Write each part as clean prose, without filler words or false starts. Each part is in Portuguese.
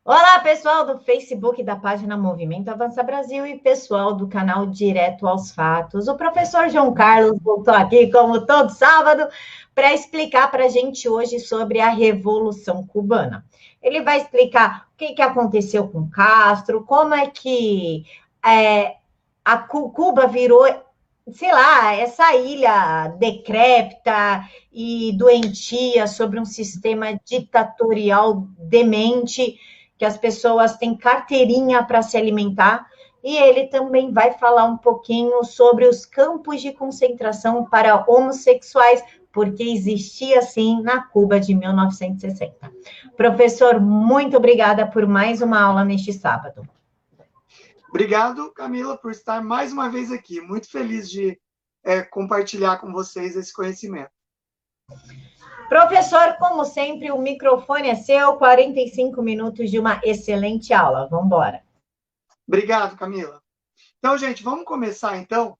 Olá, pessoal do Facebook da página Movimento Avança Brasil e pessoal do canal Direto aos Fatos. O professor João Carlos voltou aqui, como todo sábado, para explicar para a gente hoje sobre a Revolução Cubana. Ele vai explicar o que aconteceu com Castro, como é que Cuba virou, sei lá, essa ilha decrépita e doentia sobre um sistema ditatorial demente que as pessoas têm carteirinha para se alimentar. E ele também vai falar um pouquinho sobre os campos de concentração para homossexuais, porque existia sim na Cuba de 1960. Professor, muito obrigada por mais uma aula neste sábado. Obrigado, Camila, por estar mais uma vez aqui. Muito feliz de compartilhar com vocês esse conhecimento. Professor, como sempre, o microfone é seu, 45 minutos de uma excelente aula. Vamos embora. Obrigado, Camila. Então, gente, vamos começar, então,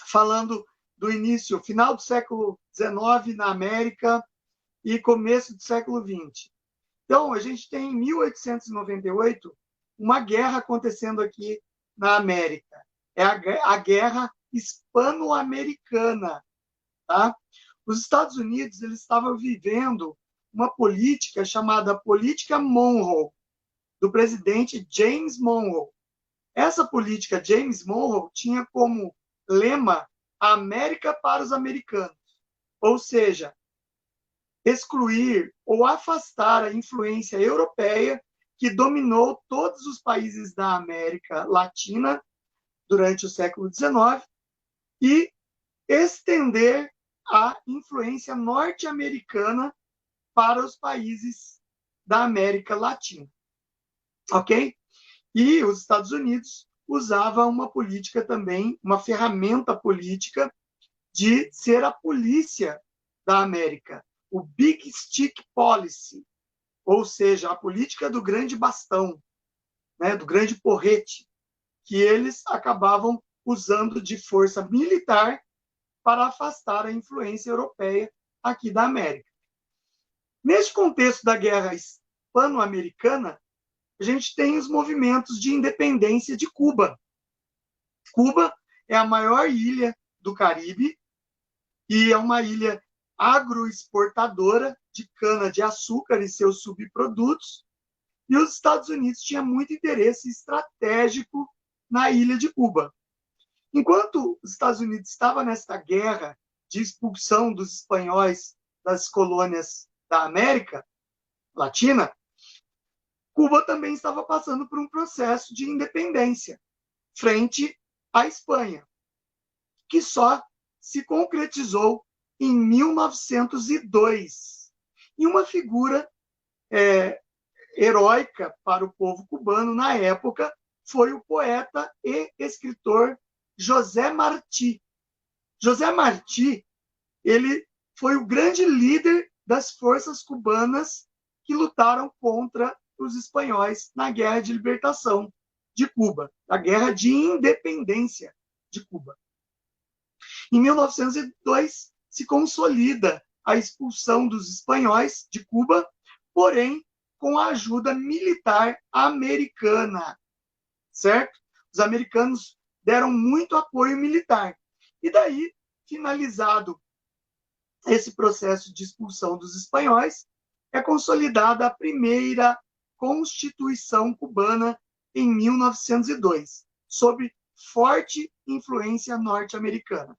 falando do início, final do século XIX na América e começo do século XX. Então, a gente tem em 1898 uma guerra acontecendo aqui na América. É a Guerra Hispano-Americana. Tá? Os Estados Unidos eles estavam vivendo uma política chamada Política Monroe, do presidente James Monroe. Essa política James Monroe tinha como lema a América para os americanos, ou seja, excluir ou afastar a influência europeia que dominou todos os países da América Latina durante o século XIX e estender a influência norte-americana para os países da América Latina. Ok? E os Estados Unidos usavam uma política também, uma ferramenta política de ser a polícia da América, o Big Stick Policy, ou seja, a política do grande bastão, né, do grande porrete, que eles acabavam usando de força militar para afastar a influência europeia aqui da América. Neste contexto da Guerra Hispano-Americana, a gente tem os movimentos de independência de Cuba. Cuba é a maior ilha do Caribe e é uma ilha agroexportadora de cana-de-açúcar e seus subprodutos, e os Estados Unidos tinham muito interesse estratégico na ilha de Cuba. Enquanto os Estados Unidos estavam nessa guerra de expulsão dos espanhóis das colônias da América Latina, Cuba também estava passando por um processo de independência frente à Espanha, que só se concretizou em 1902. E uma figura heróica para o povo cubano na época foi o poeta e escritor José Martí. José Martí, ele foi o grande líder das forças cubanas que lutaram contra os espanhóis na Guerra de Libertação de Cuba, a Guerra de Independência de Cuba. Em 1902, se consolida a expulsão dos espanhóis de Cuba, porém com a ajuda militar americana, certo? Os americanos deram muito apoio militar. E daí, finalizado esse processo de expulsão dos espanhóis, é consolidada a primeira Constituição cubana em 1902, sob forte influência norte-americana.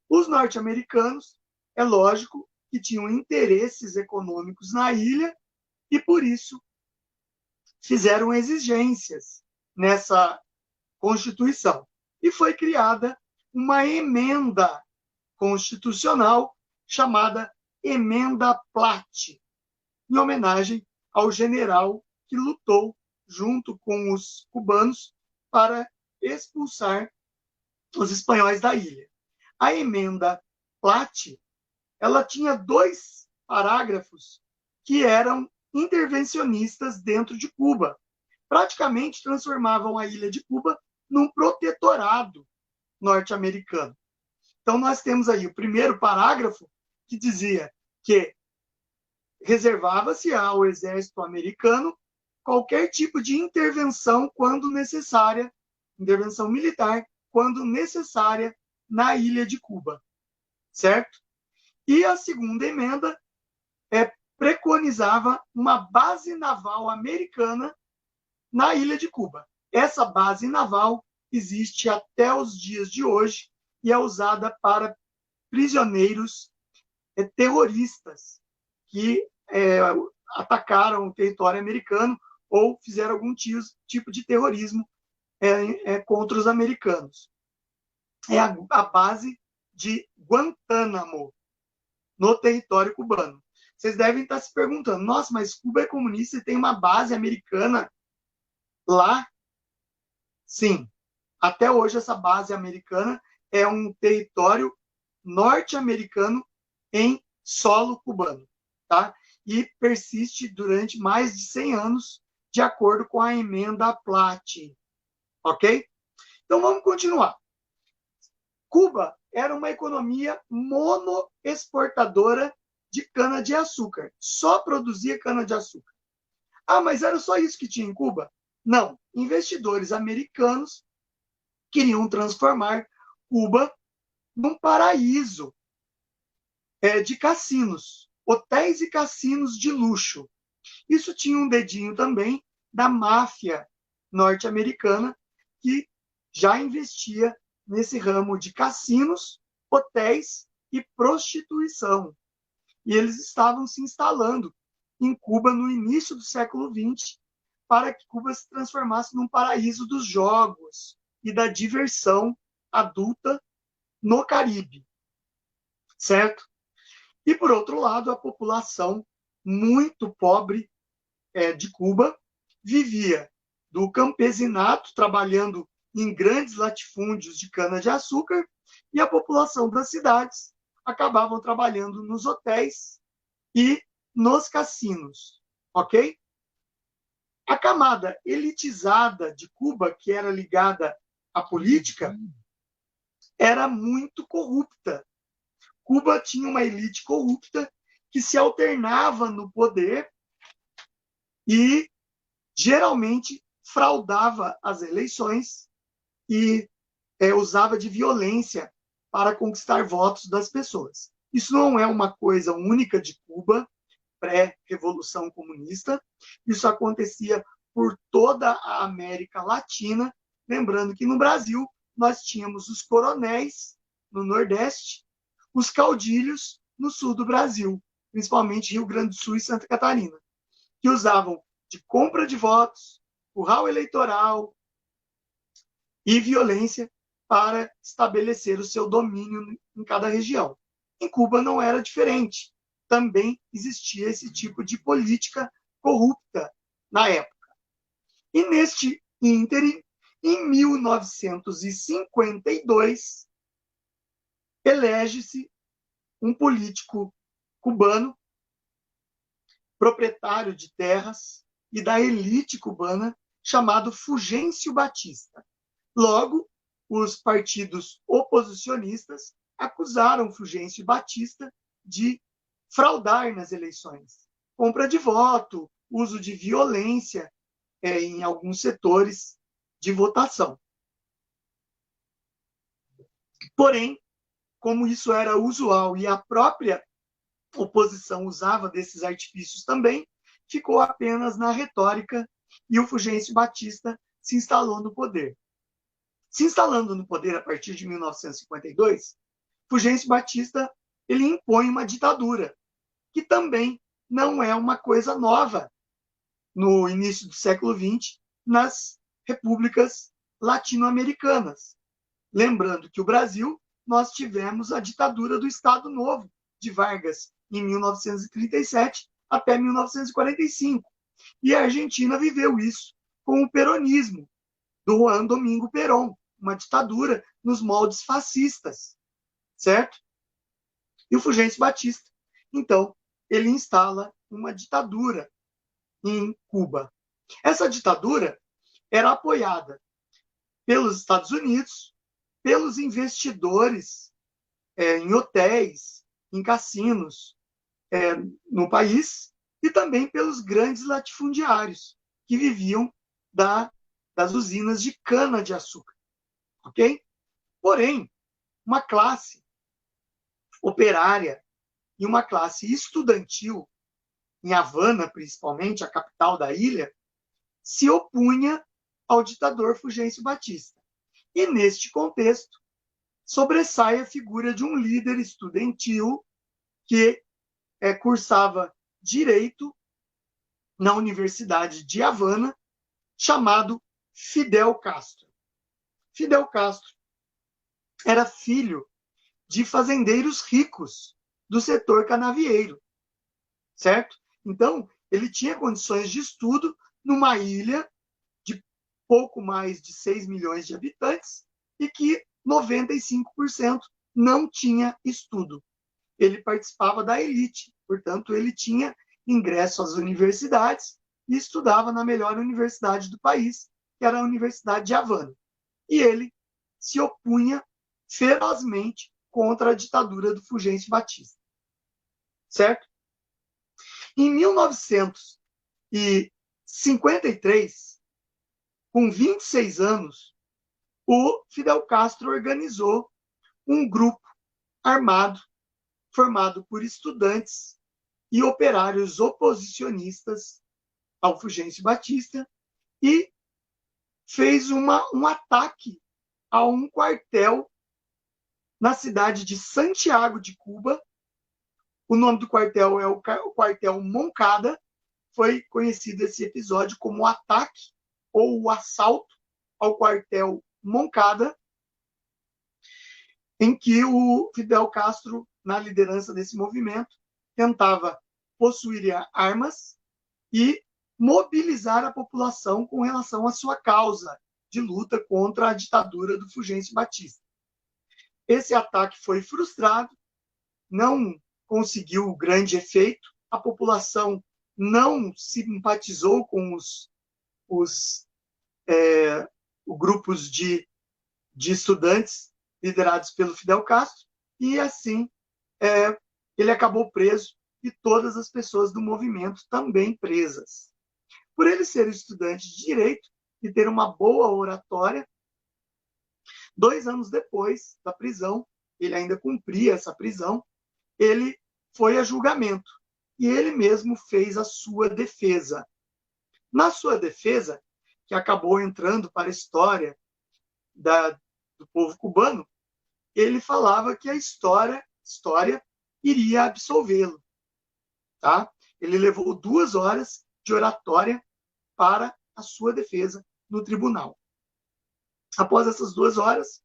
Os norte-americanos, é lógico, que tinham interesses econômicos na ilha e, por isso, fizeram exigências nessa Constituição. E foi criada uma emenda constitucional chamada Emenda Platt, em homenagem ao general que lutou junto com os cubanos para expulsar os espanhóis da ilha. A Emenda Platt, ela tinha 2 parágrafos que eram intervencionistas dentro de Cuba. Praticamente transformavam a ilha de Cuba num protetorado norte-americano. Então, nós temos aí o primeiro parágrafo que dizia que reservava-se ao exército americano qualquer tipo de intervenção quando necessária, intervenção militar, quando necessária, na ilha de Cuba, certo? E a segunda emenda preconizava uma base naval americana na ilha de Cuba. Essa base naval existe até os dias de hoje e é usada para prisioneiros terroristas que atacaram o território americano ou fizeram algum tipo de terrorismo contra os americanos. É a base de Guantánamo, no território cubano. Vocês devem estar se perguntando, nossa, mas Cuba é comunista e tem uma base americana lá? Sim. Até hoje, essa base americana é um território norte-americano em solo cubano, tá? E persiste durante mais de 100 anos, de acordo com a emenda Platt, ok? Então, vamos continuar. Cuba era uma economia monoexportadora de cana-de-açúcar. Só produzia cana-de-açúcar. Ah, mas era só isso que tinha em Cuba? Não. Investidores americanos queriam transformar Cuba num paraíso de cassinos, hotéis e cassinos de luxo. Isso tinha um dedinho também da máfia norte-americana, que já investia nesse ramo de cassinos, hotéis e prostituição. E eles estavam se instalando em Cuba no início do século XX, para que Cuba se transformasse num paraíso dos jogos e da diversão adulta no Caribe, certo? E, por outro lado, a população muito pobre de Cuba vivia do campesinato, trabalhando em grandes latifúndios de cana-de-açúcar, e a população das cidades acabavam trabalhando nos hotéis e nos cassinos, ok? A camada elitizada de Cuba, que era ligada à política, era muito corrupta. Cuba tinha uma elite corrupta que se alternava no poder e geralmente fraudava as eleições e usava de violência para conquistar votos das pessoas. Isso não é uma coisa única de Cuba, pré-revolução comunista. Isso acontecia por toda a América Latina. Lembrando que no Brasil nós tínhamos os coronéis no Nordeste, os caudilhos no sul do Brasil, principalmente Rio Grande do Sul e Santa Catarina, que usavam de compra de votos, curral eleitoral e violência para estabelecer o seu domínio em cada região. Em Cuba não era diferente. Também existia esse tipo de política corrupta na época. E neste ínterim, em 1952, elege-se um político cubano, proprietário de terras e da elite cubana, chamado Fulgêncio Batista. Logo, os partidos oposicionistas acusaram Fulgêncio Batista de fraudar nas eleições. Compra de voto, uso de violência em alguns setores de votação. Porém, como isso era usual e a própria oposição usava desses artifícios também, ficou apenas na retórica e o Fulgêncio Batista se instalou no poder. Se instalando no poder a partir de 1952, Fulgêncio Batista ele impõe uma ditadura, que também não é uma coisa nova no início do século XX nas repúblicas latino-americanas. Lembrando que o Brasil, nós tivemos a ditadura do Estado Novo de Vargas em 1937 até 1945. E a Argentina viveu isso com o peronismo do Juan Domingo Perón, uma ditadura nos moldes fascistas, certo? E o Fulgêncio Batista, então, ele instala uma ditadura em Cuba. Essa ditadura era apoiada pelos Estados Unidos, pelos investidores em hotéis, em cassinos no país, e também pelos grandes latifundiários, que viviam das usinas de cana-de-açúcar. Ok? Porém, uma classe operária e uma classe estudantil, em Havana, principalmente, a capital da ilha, se opunha ao ditador Fulgêncio Batista. E, neste contexto, sobressai a figura de um líder estudantil que cursava Direito na Universidade de Havana, chamado Fidel Castro. Fidel Castro era filho de fazendeiros ricos do setor canavieiro, certo? Então, ele tinha condições de estudo numa ilha de pouco mais de 6 milhões de habitantes e que 95% não tinha estudo. Ele participava da elite, portanto, ele tinha ingresso às universidades e estudava na melhor universidade do país, que era a Universidade de Havana. E ele se opunha ferozmente contra a ditadura do Fulgêncio Batista. Certo? Em 1953, com 26 anos, o Fidel Castro organizou um grupo armado formado por estudantes e operários oposicionistas ao Fulgêncio Batista e fez um ataque a um quartel na cidade de Santiago de Cuba. O nome do quartel é o quartel Moncada. Foi conhecido esse episódio como o ataque ou o assalto ao quartel Moncada, em que o Fidel Castro, na liderança desse movimento, tentava possuir armas e mobilizar a população com relação à sua causa de luta contra a ditadura do Fulgêncio Batista. Esse ataque foi frustrado, não conseguiu grande efeito, a população não simpatizou com os grupos de estudantes liderados pelo Fidel Castro, e assim ele acabou preso e todas as pessoas do movimento também presas. Por ele ser estudante de Direito e ter uma boa oratória, 2 anos depois da prisão, ele ainda cumpria essa prisão, ele foi a julgamento e ele mesmo fez a sua defesa. Na sua defesa, que acabou entrando para a história do povo cubano, ele falava que a história iria absolvê-lo. Tá? Ele levou 2 horas de oratória para a sua defesa no tribunal. Após essas 2 horas,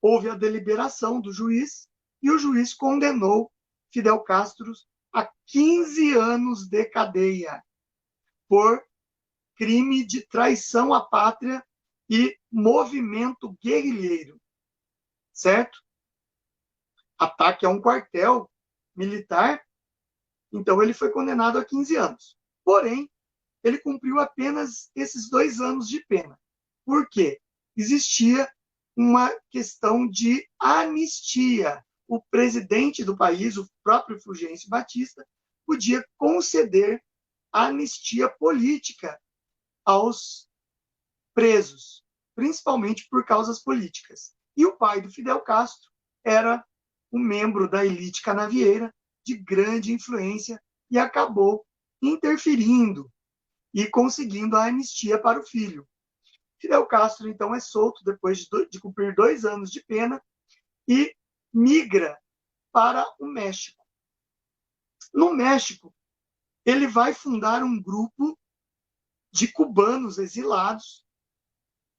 houve a deliberação do juiz e o juiz condenou Fidel Castro a 15 anos de cadeia por crime de traição à pátria e movimento guerrilheiro. Certo? Ataque a um quartel militar. Então, ele foi condenado a 15 anos. Porém, ele cumpriu apenas esses 2 anos de pena. Por quê? Existia uma questão de anistia. O presidente do país, o próprio Fulgêncio Batista, podia conceder anistia política aos presos, principalmente por causas políticas. E o pai do Fidel Castro era um membro da elite canavieira de grande influência e acabou interferindo e conseguindo a anistia para o filho. Fidel Castro, então, é solto depois de cumprir 2 anos de pena e migra para o México. No México, ele vai fundar um grupo de cubanos exilados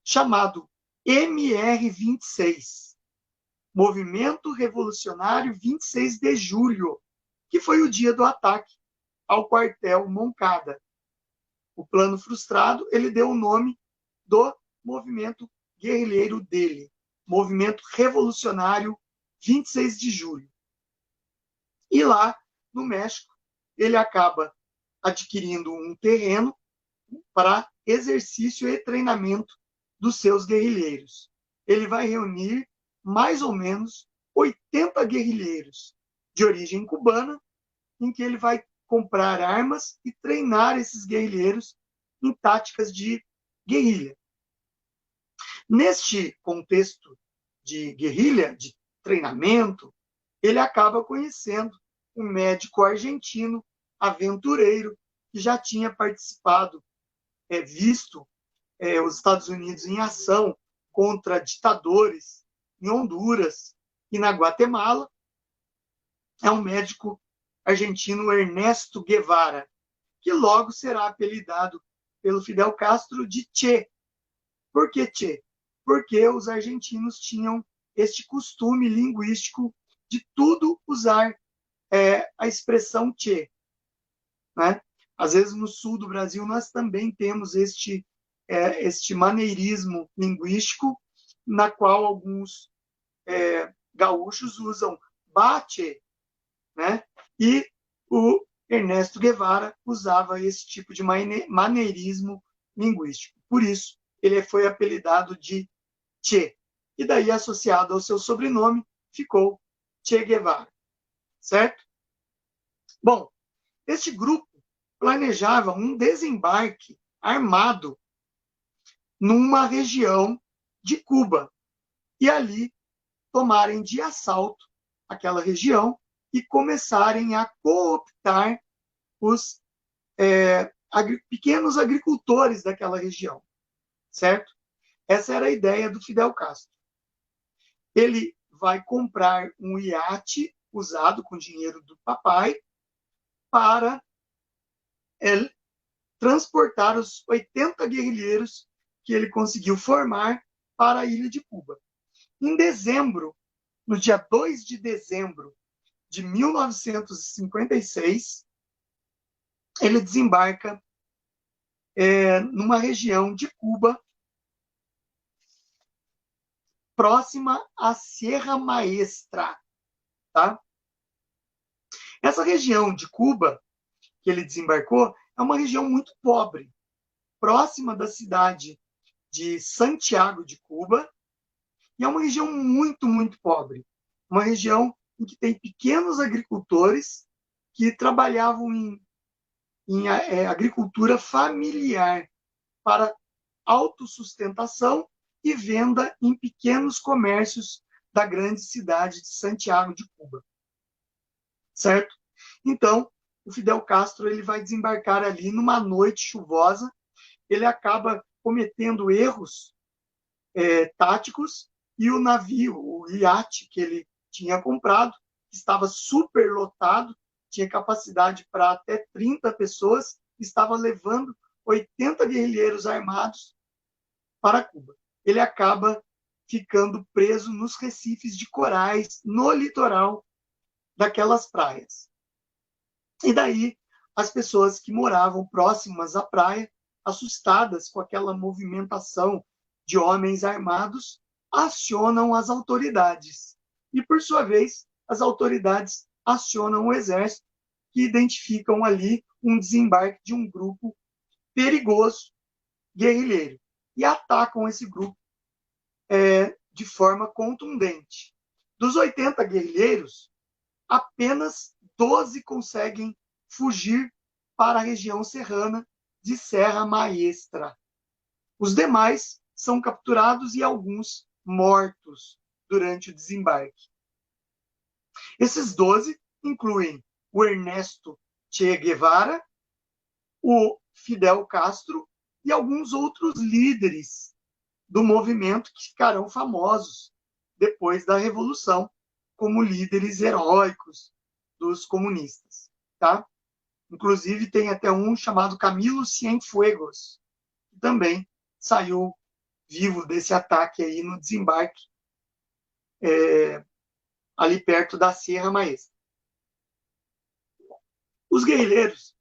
chamado MR-26, Movimento Revolucionário 26 de Julho, que foi o dia do ataque ao quartel Moncada. O plano frustrado, ele deu o nome do movimento guerrilheiro dele, Movimento Revolucionário 26 de Julho. E lá, no México, ele acaba adquirindo um terreno para exercício e treinamento dos seus guerrilheiros. Ele vai reunir mais ou menos 80 guerrilheiros de origem cubana, em que ele vai comprar armas e treinar esses guerrilheiros em táticas de guerrilha. Neste contexto de guerrilha, de treinamento, ele acaba conhecendo um médico argentino, aventureiro, que já tinha participado, visto os Estados Unidos em ação contra ditadores em Honduras e na Guatemala. É um médico argentino, Ernesto Guevara, que logo será apelidado pelo Fidel Castro de Che. Por que Che? Porque os argentinos tinham este costume linguístico de tudo usar a expressão Che. Né? Às vezes, no sul do Brasil, nós também temos este maneirismo linguístico, na qual alguns gaúchos usam bate, né? E o Ernesto Guevara usava esse tipo de maneirismo linguístico. Por isso, ele foi apelidado de Che. E daí, associado ao seu sobrenome, ficou Che Guevara. Certo? Bom, este grupo planejava um desembarque armado numa região de Cuba e ali tomarem de assalto aquela região e começarem a cooptar os pequenos agricultores daquela região, certo? Essa era a ideia do Fidel Castro. Ele vai comprar um iate usado com dinheiro do papai para transportar os 80 guerrilheiros que ele conseguiu formar para a ilha de Cuba. Em dezembro, no dia 2 de dezembro de 1956, ele desembarca numa região de Cuba próxima à Serra Maestra. Tá? Essa região de Cuba que ele desembarcou é uma região muito pobre, próxima da cidade de Santiago de Cuba, e é uma região muito, muito pobre. Uma região em que tem pequenos agricultores que trabalhavam em agricultura familiar para autossustentação e venda em pequenos comércios da grande cidade de Santiago de Cuba. Certo? Então, o Fidel Castro ele vai desembarcar ali numa noite chuvosa. Ele acaba cometendo erros táticos e o navio, o iate que ele tinha comprado, estava super lotado, tinha capacidade para até 30 pessoas, estava levando 80 guerrilheiros armados para Cuba. Ele acaba ficando preso nos recifes de corais no litoral daquelas praias. E daí, as pessoas que moravam próximas à praia, assustadas com aquela movimentação de homens armados, acionam as autoridades. E, por sua vez, as autoridades acionam o exército, que identificam ali um desembarque de um grupo perigoso, guerrilheiro, e atacam esse grupo de forma contundente. Dos 80 guerrilheiros, apenas 12 conseguem fugir para a região serrana de Serra Maestra. Os demais são capturados e alguns mortos durante o desembarque. Esses 12 incluem o Ernesto Che Guevara, o Fidel Castro e alguns outros líderes do movimento que ficarão famosos depois da Revolução como líderes heróicos dos comunistas. Tá? Inclusive, tem até um chamado Camilo Cienfuegos, que também saiu vivo desse ataque aí no desembarque ali perto da Serra Maestra. Os guerrilheiros,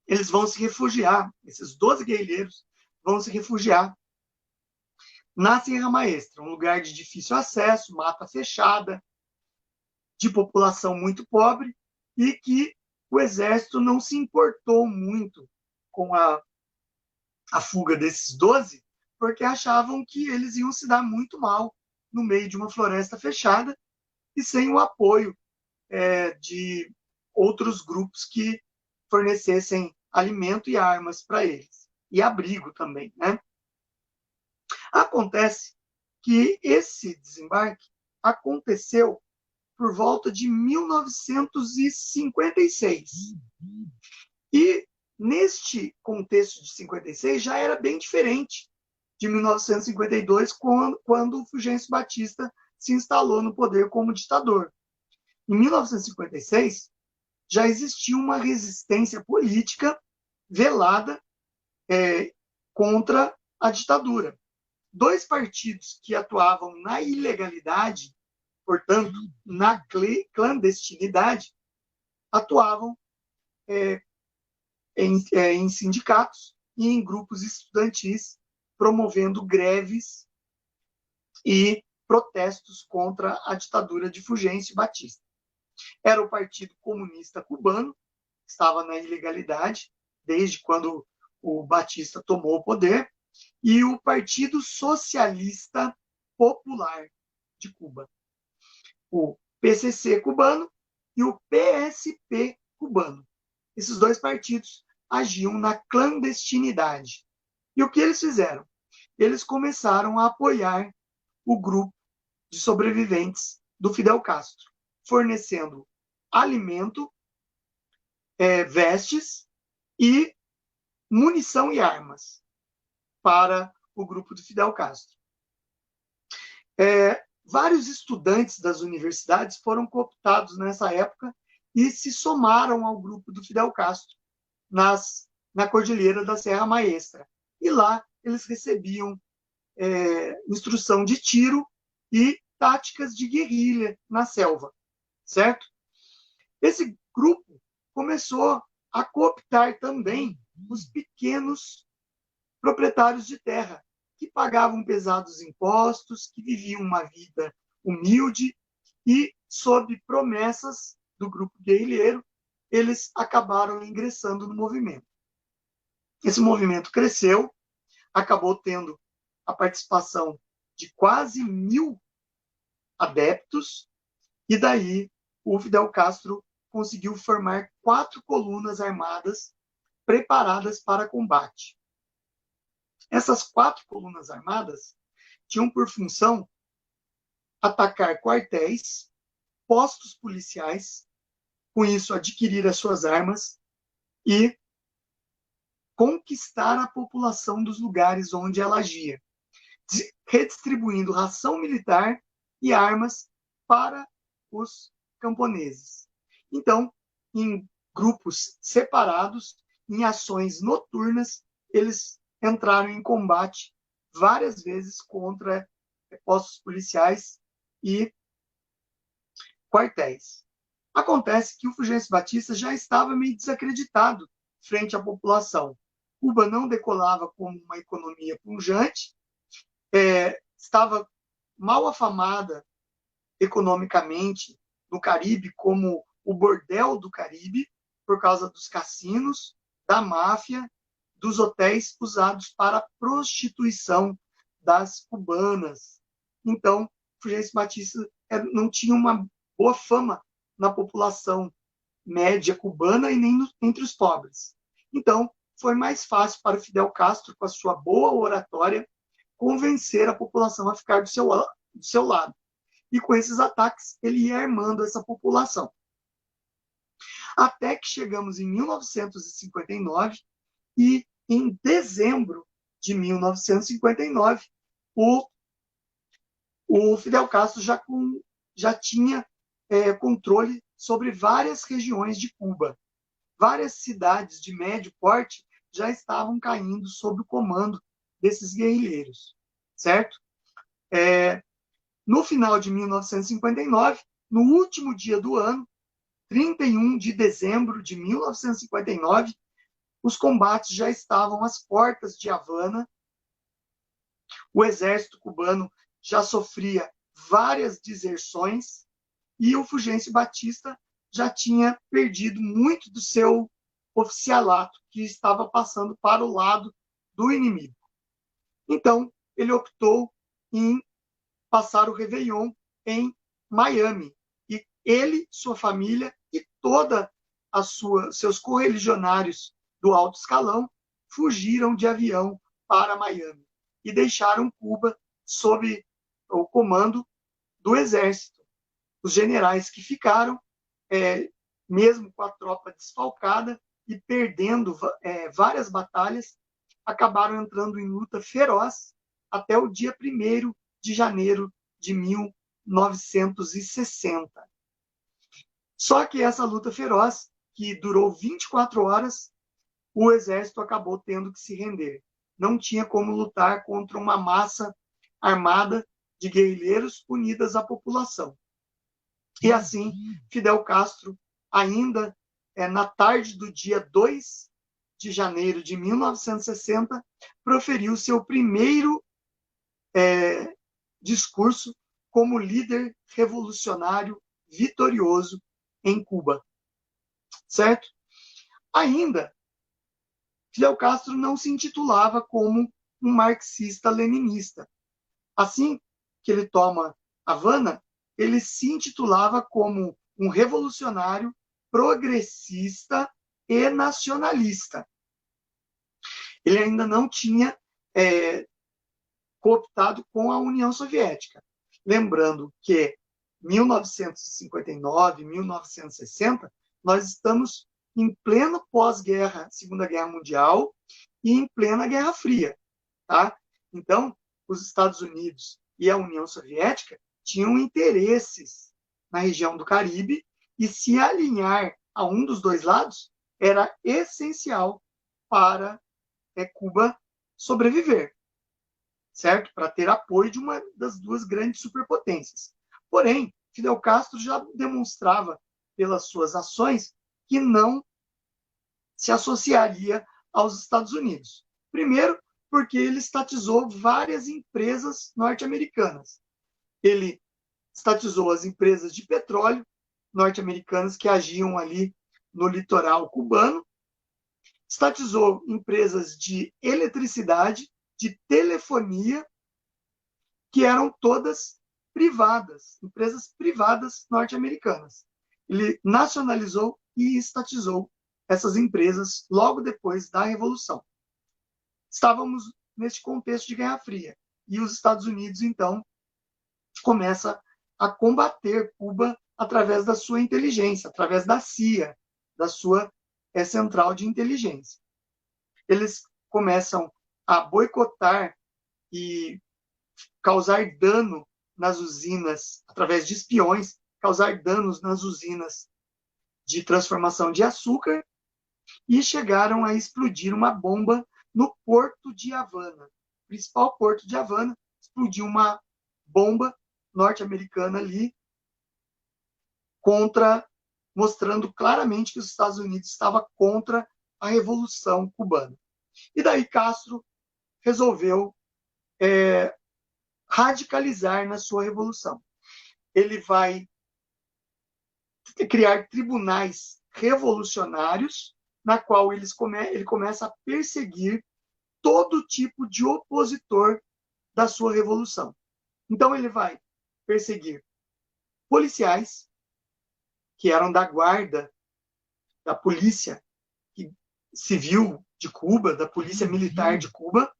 eles vão se refugiar, esses 12 guerrilheiros vão se refugiar na Serra Maestra, um lugar de difícil acesso, mata fechada, de população muito pobre, e que o exército não se importou muito com a fuga desses 12, porque achavam que eles iam se dar muito mal no meio de uma floresta fechada e sem o apoio de outros grupos que fornecessem alimento e armas para eles. e abrigo também, né? Acontece que esse desembarque aconteceu por volta de 1956. E neste contexto de 56 já era bem diferente de 1952, quando o Fulgêncio Batista se instalou no poder como ditador. Em 1956, já existia uma resistência política velada contra a ditadura. Dois partidos que atuavam na ilegalidade, portanto, na clandestinidade, atuavam em sindicatos e em grupos estudantis, promovendo greves e protestos contra a ditadura de Fulgêncio Batista. Era o Partido Comunista Cubano, que estava na ilegalidade, desde quando o Batista tomou o poder, e o Partido Socialista Popular de Cuba, o PCC cubano e o PSP cubano. Esses dois partidos agiam na clandestinidade. E o que eles fizeram? Eles começaram a apoiar o grupo de sobreviventes do Fidel Castro, fornecendo alimento, vestes e munição e armas para o grupo do Fidel Castro. Vários estudantes das universidades foram cooptados nessa época e se somaram ao grupo do Fidel Castro na Cordilheira da Serra Maestra. E lá eles recebiam instrução de tiro e táticas de guerrilha na selva, certo? Esse grupo começou a cooptar também os pequenos proprietários de terra, que pagavam pesados impostos, que viviam uma vida humilde e, sob promessas do grupo guerrilheiro, eles acabaram ingressando no movimento. Esse movimento cresceu, acabou tendo a participação de quase 1.000 adeptos, e daí o Fidel Castro conseguiu formar 4 colunas armadas preparadas para combate. Essas 4 colunas armadas tinham por função atacar quartéis, postos policiais, com isso adquirir as suas armas e conquistar a população dos lugares onde ela agia, redistribuindo ração militar e armas para os camponeses. Então, em grupos separados, em ações noturnas, eles entraram em combate várias vezes contra postos policiais e quartéis. Acontece que o Fulgêncio Batista já estava meio desacreditado frente à população. Cuba não decolava como uma economia pujante, estava mal afamada economicamente no Caribe como o bordel do Caribe, por causa dos cassinos, da máfia, dos hotéis usados para a prostituição das cubanas. Então, Fulgêncio Batista não tinha uma boa fama na população média cubana e nem entre os pobres. Então, foi mais fácil para Fidel Castro, com a sua boa oratória, convencer a população a ficar do seu lado. E com esses ataques, ele ia armando essa população. Até que chegamos em 1959, e em dezembro de 1959, o Fidel Castro já tinha controle sobre várias regiões de Cuba. Várias cidades de médio porte já estavam caindo sob o comando desses guerrilheiros, certo? No final de 1959, no último dia do ano, 31 de dezembro de 1959, os combates já estavam às portas de Havana. O exército cubano já sofria várias deserções e o Fulgêncio Batista já tinha perdido muito do seu oficialato, que estava passando para o lado do inimigo. Então, ele optou em passar o Réveillon em Miami. E ele, sua família e toda seus correligionários do alto escalão fugiram de avião para Miami e deixaram Cuba sob o comando do exército. Os generais que ficaram, mesmo com a tropa desfalcada e perdendo várias batalhas, acabaram entrando em luta feroz até o dia 1º de janeiro de 1960. Só que essa luta feroz, que durou 24 horas, o exército acabou tendo que se render. Não tinha como lutar contra uma massa armada de guerrilheiros unidas à população. E assim, Fidel Castro, ainda na tarde do dia 2 de janeiro de 1960, proferiu seu primeiro discurso como líder revolucionário vitorioso em Cuba. Certo? Ainda, Fidel Castro não se intitulava como um marxista-leninista. Assim que ele toma Havana, ele se intitulava como um revolucionário progressista e nacionalista. Ele ainda não tinha cooptado com a União Soviética. Lembrando que 1959, 1960, nós estamos em pleno pós-guerra, Segunda Guerra Mundial, e em plena Guerra Fria. Tá? Então, os Estados Unidos e a União Soviética tinham interesses na região do Caribe, e se alinhar a um dos dois lados era essencial para Cuba sobreviver, certo? Para ter apoio de uma das duas grandes superpotências. Porém, Fidel Castro já demonstrava pelas suas ações que não se associaria aos Estados Unidos. Primeiro, porque ele estatizou várias empresas norte-americanas. Ele estatizou as empresas de petróleo norte-americanas que agiam ali no litoral cubano, estatizou empresas de eletricidade, de telefonia, que eram todas privadas, empresas privadas norte-americanas. Ele nacionalizou e estatizou essas empresas logo depois da Revolução. Estávamos neste contexto de Guerra Fria, e os Estados Unidos, então, começa a combater Cuba através da sua inteligência, através da CIA, da sua central de inteligência. Eles começam a boicotar e causar dano nas usinas, através de espiões, causar danos nas usinas de transformação de açúcar, e chegaram a explodir uma bomba no porto de Havana. O principal porto de Havana, explodiu uma bomba norte-americana ali, mostrando claramente que os Estados Unidos estava contra a Revolução Cubana. E daí Castro resolveu radicalizar na sua revolução. Ele vai criar tribunais revolucionários, na qual ele começa a perseguir todo tipo de opositor da sua revolução. Então ele vai perseguir policiais, que eram da guarda da polícia civil de Cuba, da polícia militar de Cuba,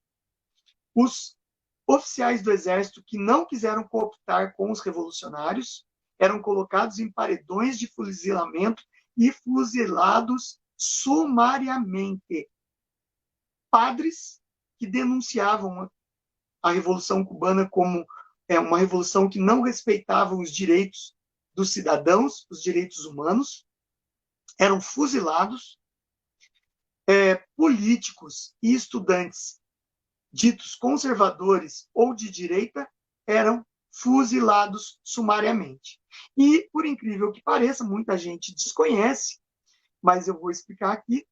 os oficiais do exército que não quiseram cooptar com os revolucionários, eram colocados em paredões de fuzilamento e fuzilados sumariamente. Padres que denunciavam a Revolução Cubana como uma revolução que não respeitava os direitos dos cidadãos, os direitos humanos, eram fuzilados. Políticos e estudantes ditos conservadores ou de direita eram fuzilados sumariamente. E, por incrível que pareça, muita gente desconhece, mas eu vou explicar aqui,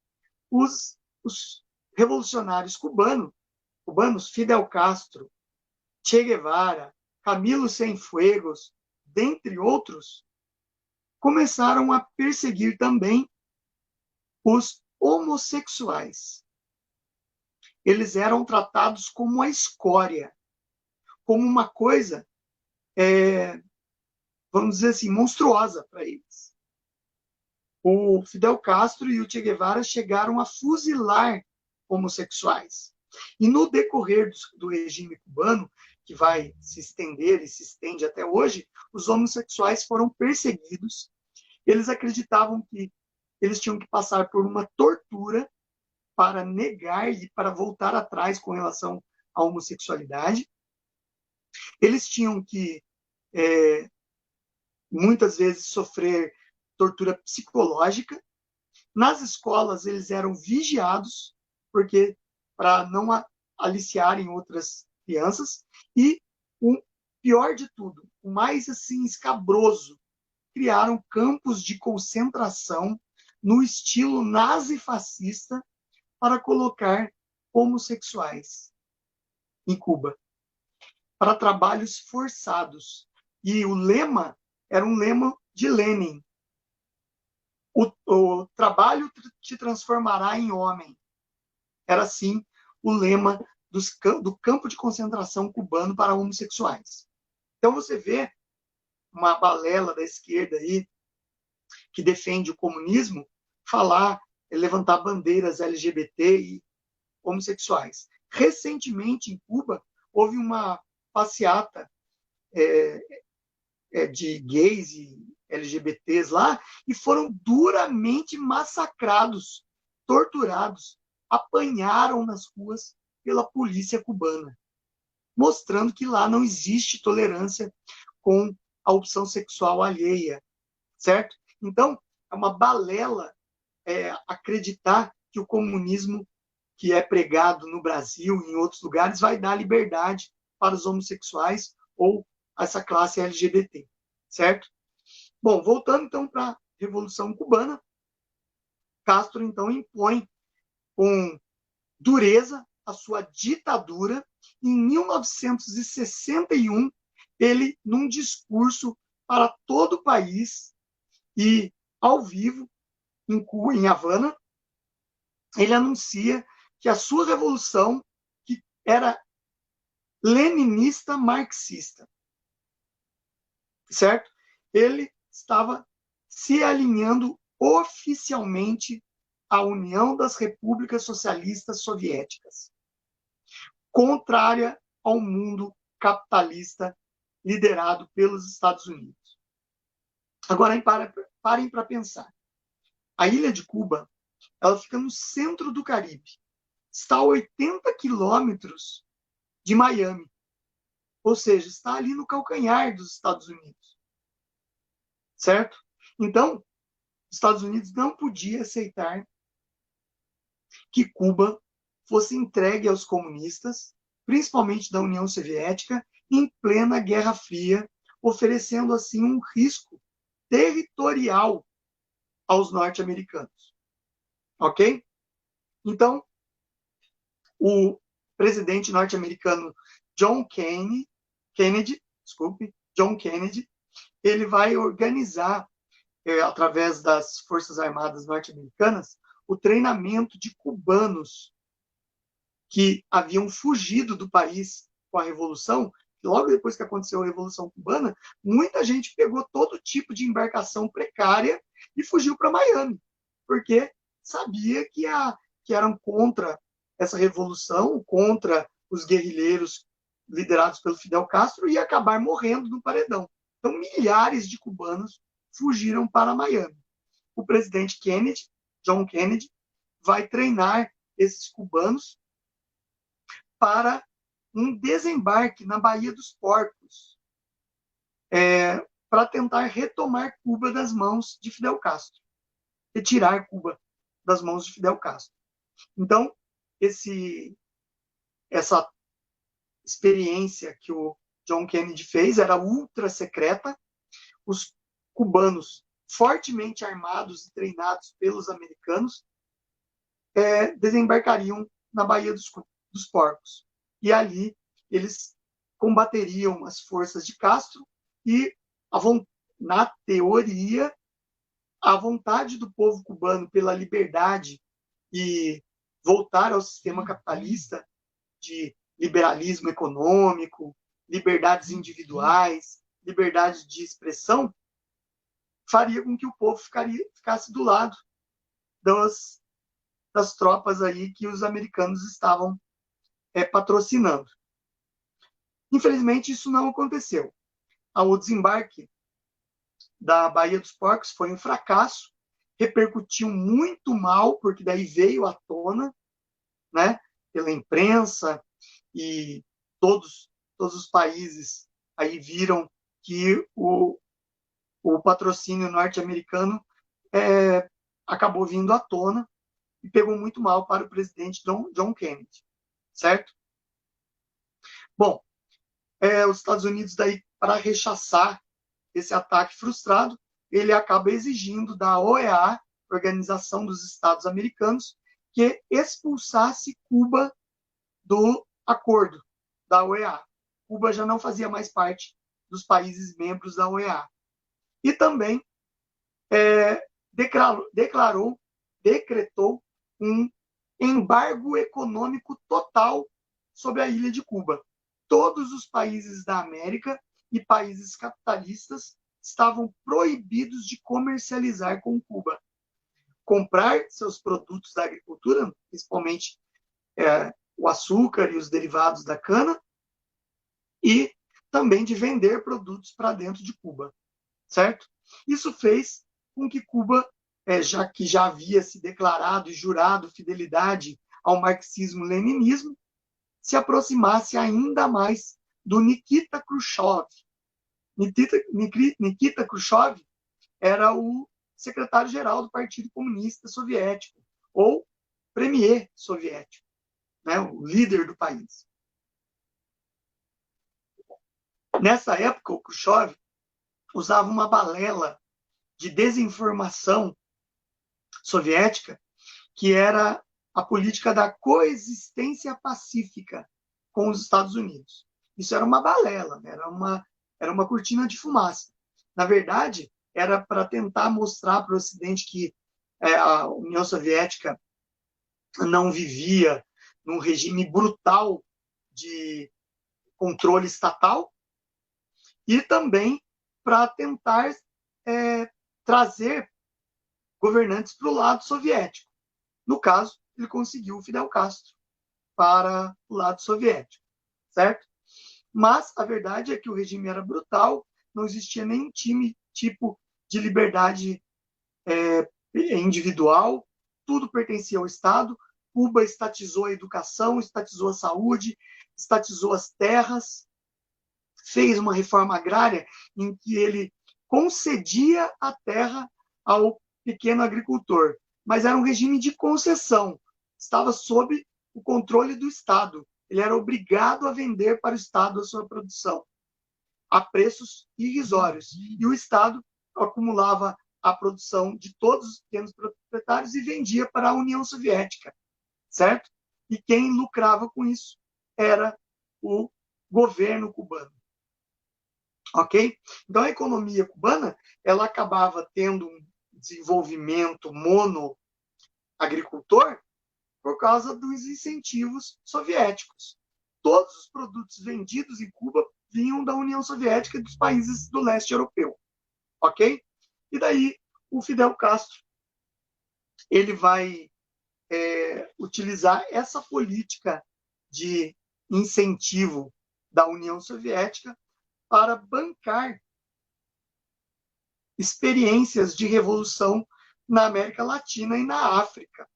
os revolucionários cubanos, Fidel Castro, Che Guevara, Camilo Cienfuegos, dentre outros, começaram a perseguir também os homossexuais. Eles eram tratados como a escória, como uma coisa, vamos dizer assim, monstruosa para eles. O Fidel Castro e o Che Guevara chegaram a fuzilar homossexuais. E no decorrer do regime cubano, que vai se estender e se estende até hoje, os homossexuais foram perseguidos. Eles acreditavam que eles tinham que passar por uma tortura para negar e para voltar atrás com relação à homossexualidade. Eles tinham que, muitas vezes, sofrer tortura psicológica. Nas escolas, eles eram vigiados, porque para não aliciarem outras crianças. E o pior de tudo, o mais assim escabroso, criaram campos de concentração no estilo nazi-fascista para colocar homossexuais em Cuba, para trabalhos forçados. E o lema era um lema de Lenin: o trabalho te transformará em homem. Era assim o lema do campo de concentração cubano para homossexuais. Então você vê uma balela da esquerda aí que defende o comunismo falar, levantar bandeiras LGBT e homossexuais. Recentemente, em Cuba, houve uma passeata de gays e LGBTs lá e foram duramente massacrados, torturados, apanharam nas ruas pela polícia cubana, mostrando que lá não existe tolerância com a opção sexual alheia, certo? Então, é uma balela acreditar que o comunismo que é pregado no Brasil e em outros lugares vai dar liberdade para os homossexuais ou essa classe LGBT, certo? Bom, voltando então para a Revolução Cubana, Castro então impõe com dureza a sua ditadura. Em 1961, ele, num discurso para todo o país e ao vivo em Cuba, em Havana, ele anuncia que a sua revolução, que era leninista marxista, certo? Ele estava se alinhando oficialmente à União das Repúblicas Socialistas Soviéticas, contrária ao mundo capitalista liderado pelos Estados Unidos. Agora, parem para pensar. A ilha de Cuba, ela fica no centro do Caribe. Está a 80 quilômetros de Miami. Ou seja, está ali no calcanhar dos Estados Unidos. Certo? Então, os Estados Unidos não podia aceitar que Cuba fosse entregue aos comunistas, principalmente da União Soviética, em plena Guerra Fria, oferecendo assim um risco territorial aos norte-americanos. Ok? Então, o presidente norte-americano John Kennedy, ele vai organizar, através das Forças Armadas norte-americanas, o treinamento de cubanos que haviam fugido do país com a Revolução. Logo depois que aconteceu a Revolução Cubana, muita gente pegou todo tipo de embarcação precária e fugiu para Miami, porque sabia que eram contra essa revolução, contra os guerrilheiros liderados pelo Fidel Castro, e ia acabar morrendo no paredão. Então, milhares de cubanos fugiram para Miami. O presidente Kennedy, John Kennedy, vai treinar esses cubanos para um desembarque na Baía dos Porcos, para tentar retomar Cuba das mãos de Fidel Castro, retirar Cuba das mãos de Fidel Castro. Então, essa experiência que o John Kennedy fez era ultra secreta. Os cubanos, fortemente armados e treinados pelos americanos, desembarcariam na Baía dos Porcos. E ali eles combateriam as forças de Castro e, na teoria, a vontade do povo cubano pela liberdade e voltar ao sistema capitalista de liberalismo econômico, liberdades individuais, liberdade de expressão, faria com que o povo ficasse do lado das tropas aí que os americanos estavam patrocinando. Infelizmente, isso não aconteceu. O desembarque da Baía dos Porcos foi um fracasso, repercutiu muito mal, porque daí veio à tona, né, pela imprensa, e todos os países aí viram que o patrocínio norte-americano acabou vindo à tona e pegou muito mal para o presidente John Kennedy, certo? Bom, os Estados Unidos, daí, para rechaçar esse ataque frustrado, ele acaba exigindo da OEA, Organização dos Estados Americanos, que expulsasse Cuba do acordo da OEA. Cuba já não fazia mais parte dos países membros da OEA. E também decretou um embargo econômico total sobre a ilha de Cuba. Todos os países da América e países capitalistas estavam proibidos de comercializar com Cuba. Comprar seus produtos da agricultura, principalmente o açúcar e os derivados da cana, e também de vender produtos para dentro de Cuba, certo? Isso fez com que Cuba, já que já havia se declarado e jurado fidelidade ao marxismo-leninismo, se aproximasse ainda mais do Nikita Khrushchev. Nikita Khrushchev era o secretário-geral do Partido Comunista Soviético, ou premier soviético, né, o líder do país. Nessa época, o Khrushchev usava uma balela de desinformação soviética, que era a política da coexistência pacífica com os Estados Unidos. Isso era uma balela, né? Era uma cortina de fumaça. Na verdade, era para tentar mostrar para o Ocidente que a União Soviética não vivia num regime brutal de controle estatal, e também para tentar trazer governantes para o lado soviético. No caso, ele conseguiu o Fidel Castro para o lado soviético, certo? Mas a verdade é que o regime era brutal, não existia nenhum tipo de liberdade individual, tudo pertencia ao Estado. Cuba estatizou a educação, estatizou a saúde, estatizou as terras, fez uma reforma agrária em que ele concedia a terra ao pequeno agricultor, mas era um regime de concessão, estava sob o controle do Estado. Ele era obrigado a vender para o Estado a sua produção a preços irrisórios. E o Estado acumulava a produção de todos os pequenos proprietários e vendia para a União Soviética, certo? E quem lucrava com isso era o governo cubano. Ok? Então, a economia cubana ela acabava tendo um desenvolvimento monoagricultor por causa dos incentivos soviéticos. Todos os produtos vendidos em Cuba vinham da União Soviética e dos países do leste europeu. Ok? E daí, o Fidel Castro ele vai utilizar essa política de incentivo da União Soviética para bancar experiências de revolução na América Latina e na África.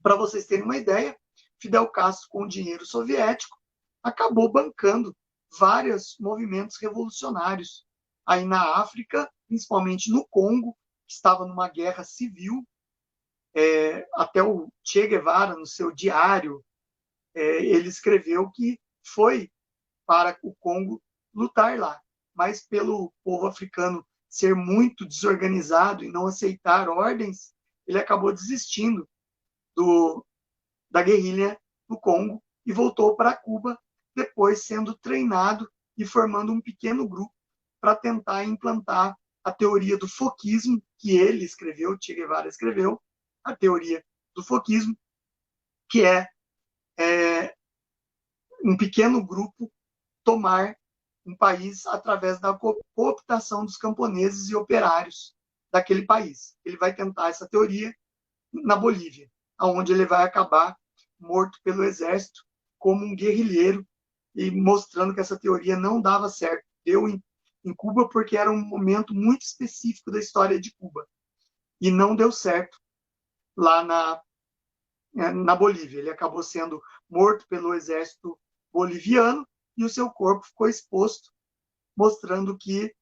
Para vocês terem uma ideia, Fidel Castro, com o dinheiro soviético, acabou bancando vários movimentos revolucionários aí na África, principalmente no Congo, que estava numa guerra civil. Até o Che Guevara, no seu diário, ele escreveu que foi para o Congo lutar lá, mas pelo povo africano ser muito desorganizado e não aceitar ordens, ele acabou desistindo da guerrilha no Congo e voltou para Cuba, depois sendo treinado e formando um pequeno grupo para tentar implantar a teoria do foquismo, que ele escreveu, Che Guevara escreveu, a teoria do foquismo, que é um pequeno grupo tomar um país através da cooptação dos camponeses e operários daquele país. Ele vai tentar essa teoria na Bolívia, onde ele vai acabar morto pelo exército como um guerrilheiro, e mostrando que essa teoria não dava certo. Deu em Cuba porque era um momento muito específico da história de Cuba, e não deu certo lá na Bolívia. Ele acabou sendo morto pelo exército boliviano e o seu corpo ficou exposto, mostrando que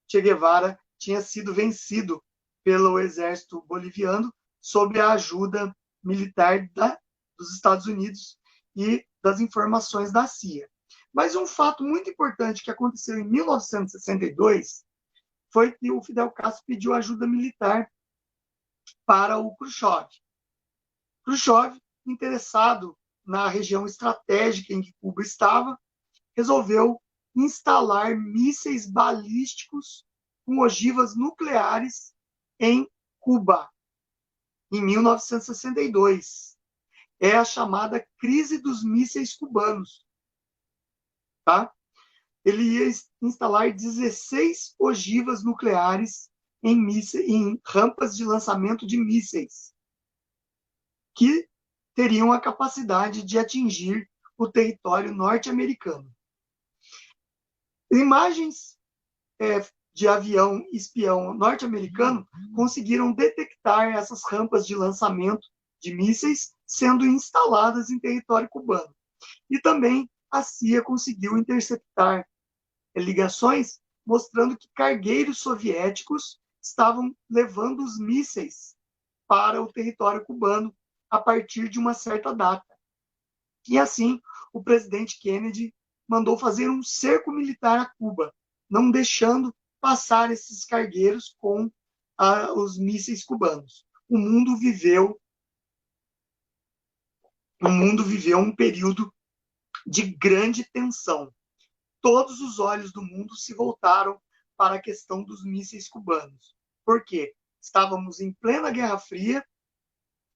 Che Guevara tinha sido vencido pelo exército boliviano sob a ajuda militar dos Estados Unidos e das informações da CIA. Mas um fato muito importante que aconteceu em 1962 foi que o Fidel Castro pediu ajuda militar para o Khrushchev. Khrushchev, interessado na região estratégica em que Cuba estava, resolveu instalar mísseis balísticos com ogivas nucleares em Cuba, em 1962. É a chamada crise dos mísseis cubanos. Tá? Ele ia instalar 16 ogivas nucleares em rampas de lançamento de mísseis, que teriam a capacidade de atingir o território norte-americano. Imagens de avião espião norte-americano conseguiram detectar essas rampas de lançamento de mísseis sendo instaladas em território cubano. E também a CIA conseguiu interceptar ligações mostrando que cargueiros soviéticos estavam levando os mísseis para o território cubano a partir de uma certa data. E assim, o presidente Kennedy mandou fazer um cerco militar a Cuba, não deixando passar esses cargueiros com os mísseis cubanos. O mundo viveu um período de grande tensão. Todos os olhos do mundo se voltaram para a questão dos mísseis cubanos. Por quê? Estávamos em plena Guerra Fria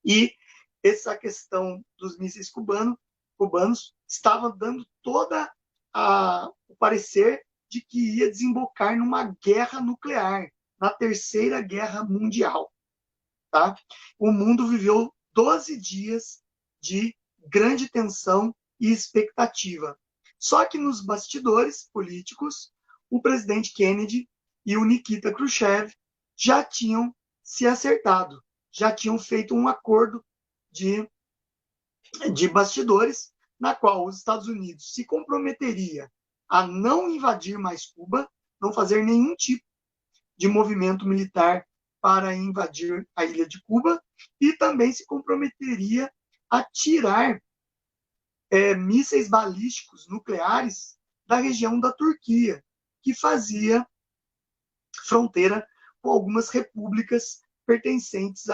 e essa questão dos mísseis cubanos estava dando toda o parecer de que ia desembocar numa guerra nuclear, na Terceira Guerra Mundial. Tá? O mundo viveu 12 dias de grande tensão e expectativa. Só que nos bastidores políticos, o presidente Kennedy e o Nikita Khrushchev já tinham se acertado, já tinham feito um acordo de bastidores, na qual os Estados Unidos se comprometeria a não invadir mais Cuba, não fazer nenhum tipo de movimento militar para invadir a ilha de Cuba, e também se comprometeria a tirar mísseis balísticos nucleares da região da Turquia, que fazia fronteira com algumas repúblicas pertencentes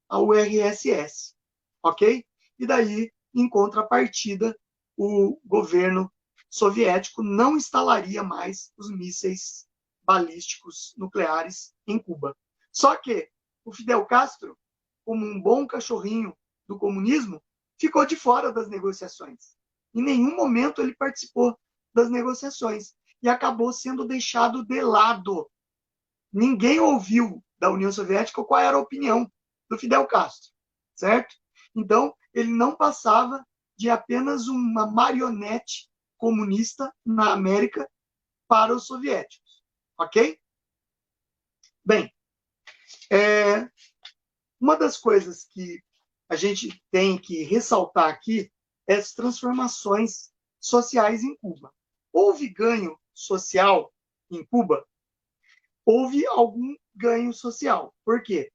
ao URSS. Ok? E daí, em contrapartida, o governo soviético não instalaria mais os mísseis balísticos nucleares em Cuba. Só que o Fidel Castro, como um bom cachorrinho do comunismo, ficou de fora das negociações. Em nenhum momento ele participou das negociações e acabou sendo deixado de lado. Ninguém ouviu da União Soviética qual era a opinião do Fidel Castro, certo? Então, ele não passava de apenas uma marionete comunista na América para os soviéticos, ok? Bem, uma das coisas que a gente tem que ressaltar aqui é as transformações sociais em Cuba. Houve ganho social em Cuba? Houve algum ganho social. Por quê?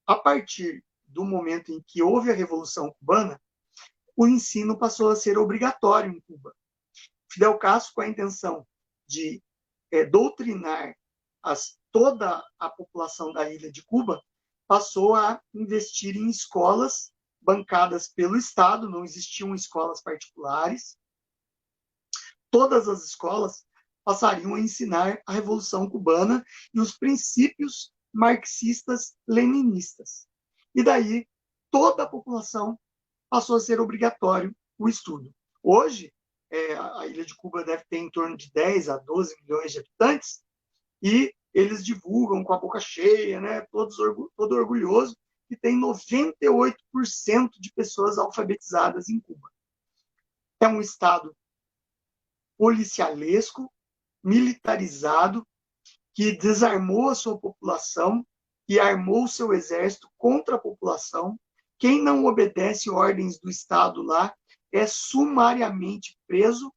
A partir do momento em que houve a Revolução Cubana, o ensino passou a ser obrigatório em Cuba. Fidel Castro, com a intenção de doutrinar toda a população da ilha de Cuba, passou a investir em escolas bancadas pelo Estado, não existiam escolas particulares. Todas as escolas passariam a ensinar a Revolução Cubana e os princípios marxistas-leninistas. E daí, toda a população passou a ser obrigatório o estudo. Hoje, a ilha de Cuba deve ter em torno de 10 a 12 milhões de habitantes, e eles divulgam com a boca cheia, né, todo orgulhoso, que tem 98% de pessoas alfabetizadas em Cuba. É um estado policialesco, militarizado, que desarmou a sua população e armou o seu exército contra a população. Quem não obedece ordens do Estado lá é sumariamente preso,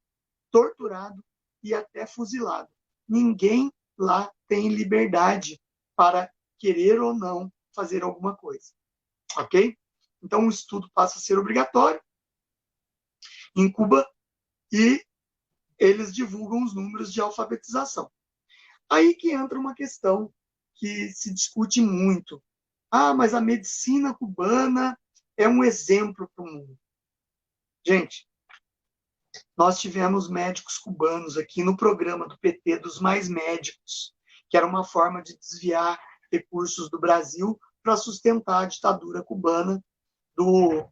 torturado e até fuzilado. Ninguém lá tem liberdade para querer ou não fazer alguma coisa. Ok? Então o estudo passa a ser obrigatório em Cuba e eles divulgam os números de alfabetização. Aí que entra uma questão que se discute muito. Ah, mas a medicina cubana é um exemplo para o mundo. Gente, nós tivemos médicos cubanos aqui no programa do PT dos Mais Médicos, que era uma forma de desviar recursos do Brasil para sustentar a ditadura cubana do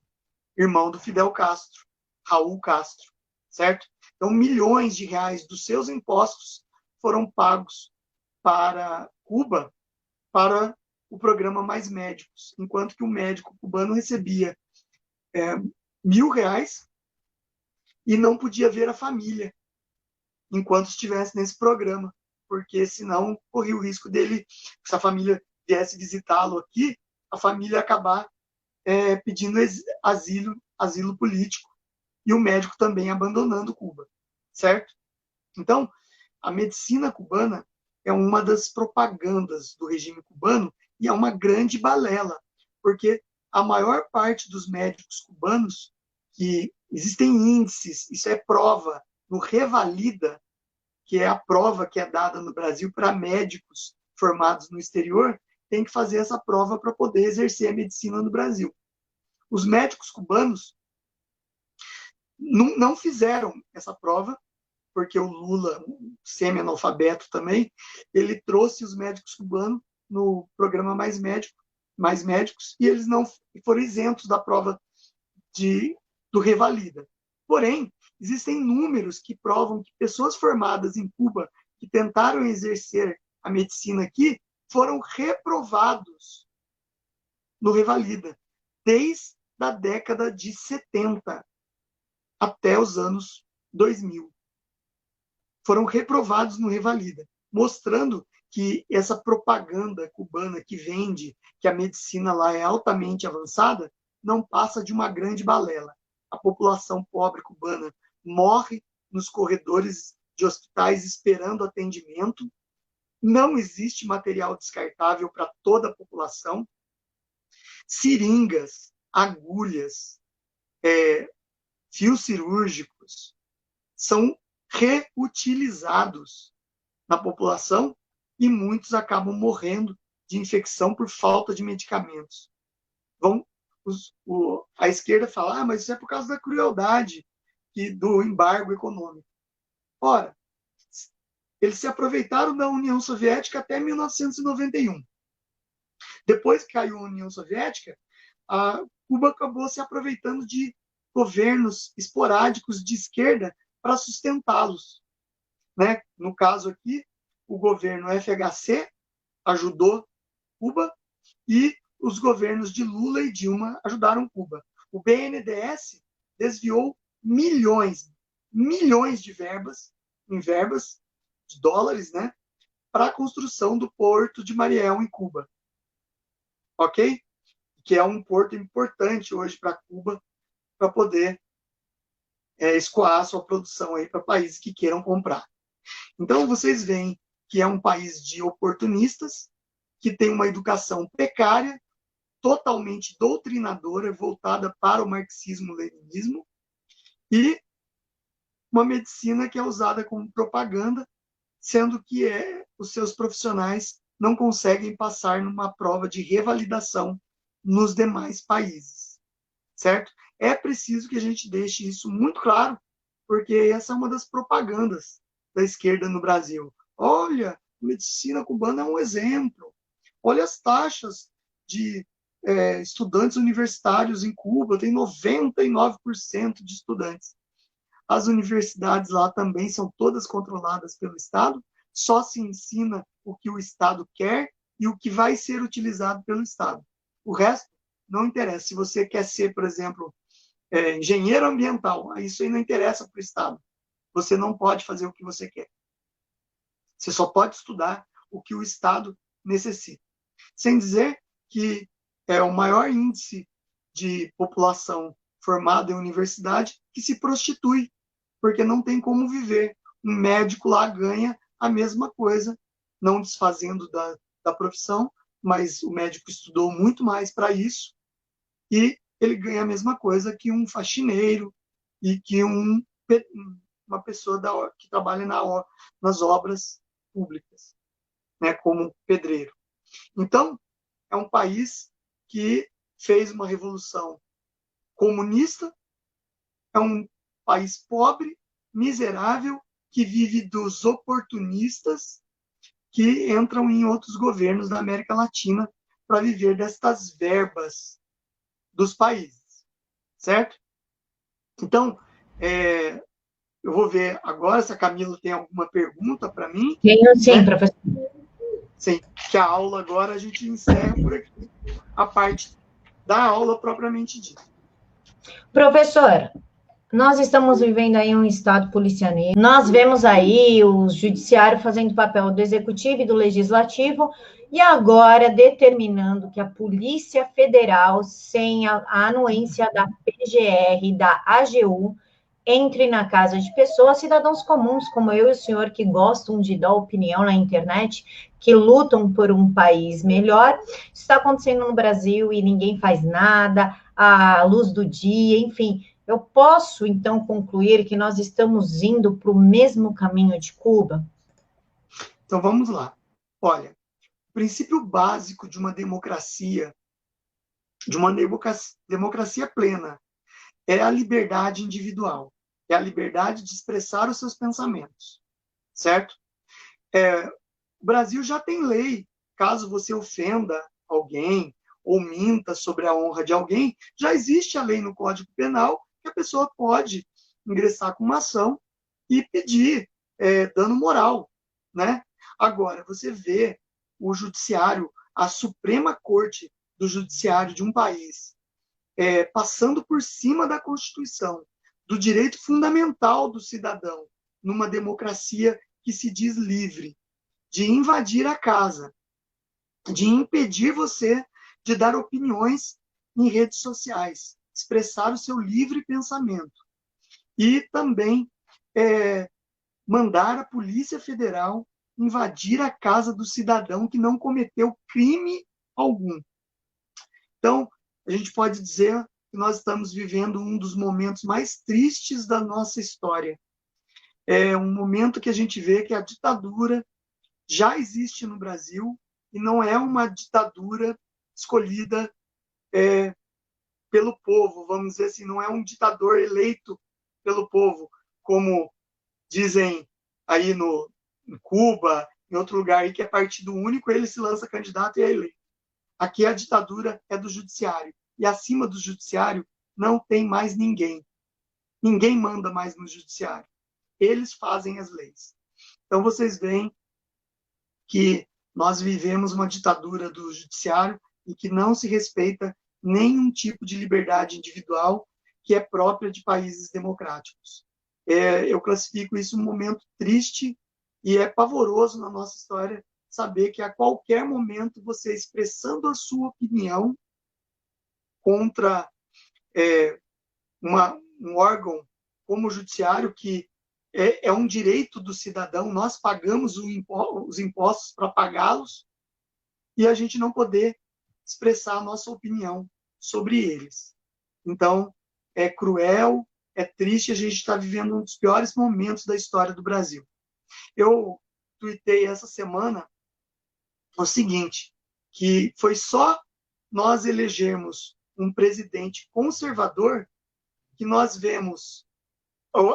irmão do Fidel Castro, Raul Castro, certo? Então, milhões de reais dos seus impostos foram pagos para Cuba, para o programa Mais Médicos, enquanto que o médico cubano recebia R$ 1.000 e não podia ver a família enquanto estivesse nesse programa, porque senão corria o risco dele, se a família viesse visitá-lo aqui, a família acabar pedindo asilo político e o médico também abandonando Cuba, certo? Então, a medicina cubana é uma das propagandas do regime cubano e é uma grande balela, porque a maior parte dos médicos cubanos, que existem índices, isso é prova no Revalida, que é a prova que é dada no Brasil para médicos formados no exterior, tem que fazer essa prova para poder exercer a medicina no Brasil. Os médicos cubanos não fizeram essa prova, porque o Lula, semi-analfabeto também, ele trouxe os médicos cubanos no programa Mais Médicos, e eles não foram isentos da prova do Revalida. Porém, existem números que provam que pessoas formadas em Cuba que tentaram exercer a medicina aqui foram reprovados no Revalida, desde a década de 70 até os anos 2000. Foram reprovados no Revalida, mostrando que essa propaganda cubana que vende que a medicina lá é altamente avançada não passa de uma grande balela. A população pobre cubana morre nos corredores de hospitais esperando atendimento, não existe material descartável para toda a população, seringas, agulhas, fios cirúrgicos são reutilizados na população e muitos acabam morrendo de infecção por falta de medicamentos. A esquerda fala, mas isso é por causa da crueldade do embargo econômico. Ora, eles se aproveitaram da União Soviética até 1991. Depois que caiu a União Soviética, a Cuba acabou se aproveitando de governos esporádicos de esquerda para sustentá-los. Né? No caso aqui, o governo FHC ajudou Cuba e os governos de Lula e Dilma ajudaram Cuba. O BNDES desviou milhões de verbas de dólares, né, para a construção do porto de Mariel em Cuba. Ok? Que é um porto importante hoje para Cuba, para poder escoar a sua produção aí para países que queiram comprar. Então, vocês veem que é um país de oportunistas, que tem uma educação precária, totalmente doutrinadora, voltada para o marxismo-leninismo, e uma medicina que é usada como propaganda, sendo que os seus profissionais não conseguem passar numa prova de revalidação nos demais países, certo? É preciso que a gente deixe isso muito claro, porque essa é uma das propagandas da esquerda no Brasil. Olha, a medicina cubana é um exemplo. Olha as taxas de estudantes universitários em Cuba, tem 99% de estudantes. As universidades lá também são todas controladas pelo Estado, só se ensina o que o Estado quer e o que vai ser utilizado pelo Estado. O resto não interessa. Se você quer ser, por exemplo, engenheiro ambiental, isso aí não interessa para o Estado. Você não pode fazer o que você quer. Você só pode estudar o que o Estado necessita. Sem dizer que é o maior índice de população formada em universidade que se prostitui, porque não tem como viver. Um médico lá ganha a mesma coisa, não desfazendo da profissão, mas o médico estudou muito mais para isso, e ele ganha a mesma coisa que um faxineiro e que uma pessoa que trabalha nas obras públicas, né, como pedreiro. Então, é um país que fez uma revolução comunista, é um país pobre, miserável, que vive dos oportunistas que entram em outros governos da América Latina para viver destas verbas dos países, certo? Então, eu vou ver agora se a Camila tem alguma pergunta para mim. Tenho sim, né, professor. Sim, que a aula agora a gente encerra por aqui, a parte da aula propriamente dita. Professor, nós estamos vivendo aí um estado policianeiro. Nós vemos aí o judiciário fazendo papel do executivo e do legislativo e agora determinando que a Polícia Federal, sem a anuência da PGR e da AGU, entre na casa de pessoas, cidadãos comuns como eu e o senhor, que gostam de dar opinião na internet, que lutam por um país melhor. Isso está acontecendo no Brasil e ninguém faz nada, à luz do dia, enfim. Eu posso, então, concluir que nós estamos indo para o mesmo caminho de Cuba? Então, vamos lá. Olha, o princípio básico de uma democracia plena, é a liberdade individual, é a liberdade de expressar os seus pensamentos, certo? O Brasil já tem lei, caso você ofenda alguém ou minta sobre a honra de alguém, já existe a lei no Código Penal que a pessoa pode ingressar com uma ação e pedir dano moral, né? Agora, você vê o judiciário, a Suprema Corte do Judiciário de um país, passando por cima da Constituição, do direito fundamental do cidadão, numa democracia que se diz livre, de invadir a casa, de impedir você de dar opiniões em redes sociais, expressar o seu livre pensamento. E também mandar a Polícia Federal invadir a casa do cidadão que não cometeu crime algum. Então, a gente pode dizer que nós estamos vivendo um dos momentos mais tristes da nossa história. É um momento que a gente vê que a ditadura já existe no Brasil e não é uma ditadura escolhida pelo povo, vamos dizer assim, não é um ditador eleito pelo povo, como dizem aí em Cuba, em outro lugar, aí, que é partido único, ele se lança candidato e é eleito. Aqui a ditadura é do judiciário, e acima do judiciário não tem mais ninguém. Ninguém manda mais no judiciário. Eles fazem as leis. Então vocês veem que nós vivemos uma ditadura do judiciário e que não se respeita nenhum tipo de liberdade individual que é própria de países democráticos. Eu classifico isso um momento triste e é pavoroso na nossa história saber que a qualquer momento você expressando a sua opinião contra um órgão como o judiciário, que é um direito do cidadão, nós pagamos os impostos para pagá-los, e a gente não poder expressar a nossa opinião sobre eles. Então, é cruel, é triste, a gente está vivendo um dos piores momentos da história do Brasil. Eu tuitei essa semana o seguinte, que foi só nós elegermos um presidente conservador que nós vemos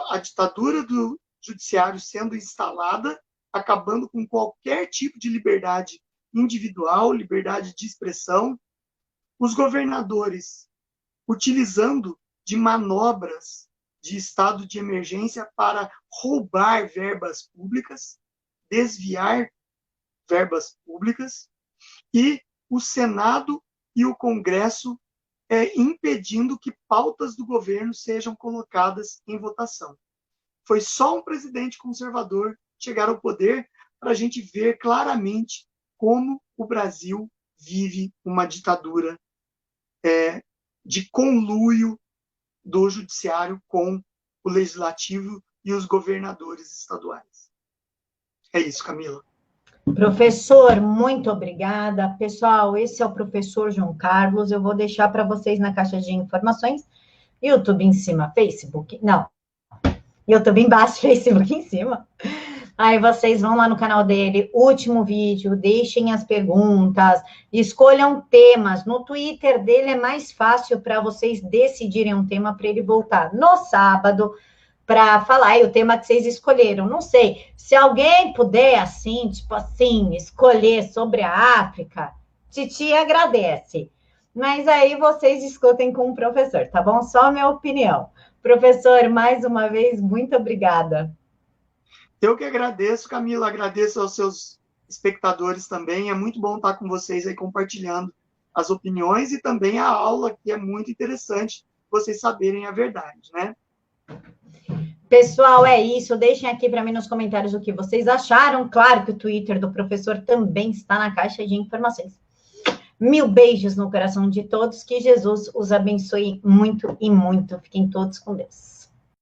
a ditadura do judiciário sendo instalada, acabando com qualquer tipo de liberdade individual, liberdade de expressão, os governadores utilizando de manobras de estado de emergência para roubar verbas públicas, desviar verbas públicas, e o Senado e o Congresso impedindo que pautas do governo sejam colocadas em votação. Foi só um presidente conservador chegar ao poder para a gente ver claramente como o Brasil vive uma ditadura de conluio do judiciário com o legislativo e os governadores estaduais. É isso, Camila. Professor, muito obrigada. Pessoal, esse é o professor João Carlos. Eu vou deixar para vocês na caixa de informações. YouTube em cima, Facebook. Não. YouTube embaixo, Facebook em cima. Aí vocês vão lá no canal dele, último vídeo, deixem as perguntas, escolham temas. No Twitter dele é mais fácil para vocês decidirem um tema para ele voltar no sábado para falar aí o tema que vocês escolheram. Não sei, se alguém puder, assim, tipo assim, escolher sobre a África, Titi agradece. Mas aí vocês discutem com o professor, tá bom? Só minha opinião. Professor, mais uma vez, muito obrigada. Eu que agradeço, Camila, agradeço aos seus espectadores também. É muito bom estar com vocês aí compartilhando as opiniões e também a aula, que é muito interessante vocês saberem a verdade, né? Pessoal, é isso. Deixem aqui para mim nos comentários o que vocês acharam. Claro que o Twitter do professor também está na caixa de informações. 1000 beijos no coração de todos. Que Jesus os abençoe muito e muito. Fiquem todos com Deus.